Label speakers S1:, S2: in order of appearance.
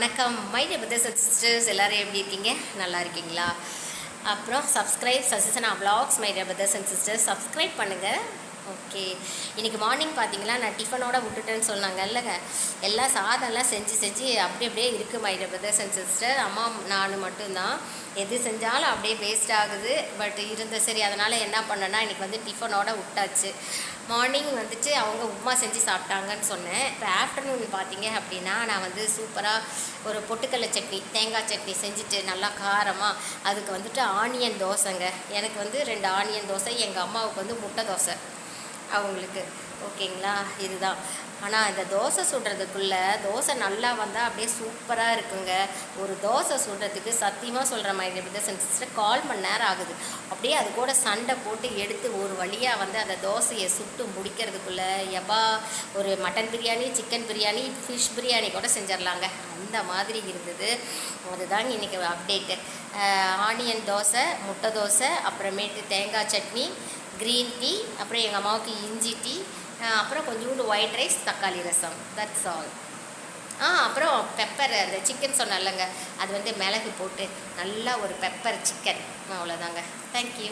S1: வணக்கம் my dear brothers and sisters, எல்லோரும் எப்படி இருக்கீங்க? நல்லா இருக்கீங்களா? அப்புறம் subscribe Sasisana vlogs my dear brothers and sisters subscribe பண்ணுங்கள். ஓகே, இன்றைக்கி மார்னிங் பார்த்தீங்களா, நான் டிஃபனோட விட்டுட்டேன்னு சொன்னாங்க இல்லைங்க. எல்லாம் சாதம்லாம் செஞ்சு அப்படியே இருக்குது my dear brothers and sister. அம்மா நான் மட்டும்தான், எது செஞ்சாலும் அப்படியே வேஸ்ட் ஆகுது. பட் இருந்த சரி, அதனால் என்ன பண்ணேன்னா இன்றைக்கி வந்து டிஃபனோட விட்டாச்சு. மார்னிங் வந்துட்டு அவங்க உப்புமா செஞ்சு சாப்பிட்டாங்கன்னு சொன்னேன். இப்போ ஆஃப்டர்நூன் பார்த்தீங்க அப்படின்னா நான் வந்து சூப்பராக ஒரு பொட்டுக்கடலை சட்னி, தேங்காய் சட்னி செஞ்சுட்டு நல்லா காரமாக அதுக்கு வந்துட்டு ஆனியன் தோசைங்க. எனக்கு வந்து 2 ஆனியன் தோசை, எங்கள் அம்மாவுக்கு வந்து முட்டை தோசை அவங்களுக்கு. ஓகேங்களா, இதுதான். ஆனால் இந்த தோசை சுடுறதுக்குள்ளே தோசை நல்லா வந்தால் அப்படியே சூப்பராக இருக்குங்க. ஒரு தோசை சுடுறதுக்கு சத்தியமாக சொல்கிற மாதிரி பிரதர்ஸ் அண்ட் சிஸ்டர் 1/4 மணி நேரம் ஆகுது. அப்படியே அது கூட சண்டை போட்டு எடுத்து ஒரு வழியாக வந்து அந்த தோசையை சுட்டு முடிக்கிறதுக்குள்ளே எப்பா ஒரு mutton biryani, chicken biryani, fish biryani கூட செஞ்சிடலாங்க. அந்த மாதிரி இருந்தது. அதுதாங்க இன்றைக்கி அப்டேட்டு. ஆனியன் தோசை, முட்டை தோசை, அப்புறமேட்டு தேங்காய் சட்னி, க்ரீன் டீ, அப்புறம் எங்கள் அம்மாவுக்கு இஞ்சி டீ, அப்புறம் கொஞ்சோண்டு ஒயிட் ரைஸ், தக்காளி ரசம். That's all. அப்புறம் பெப்பர், அந்த சிக்கன் சொன்னேன்லங்க, அது வந்து மிளகு போட்டு நல்லா ஒரு பெப்பர் சிக்கன். அவ்வளோதாங்க. தேங்க்யூ.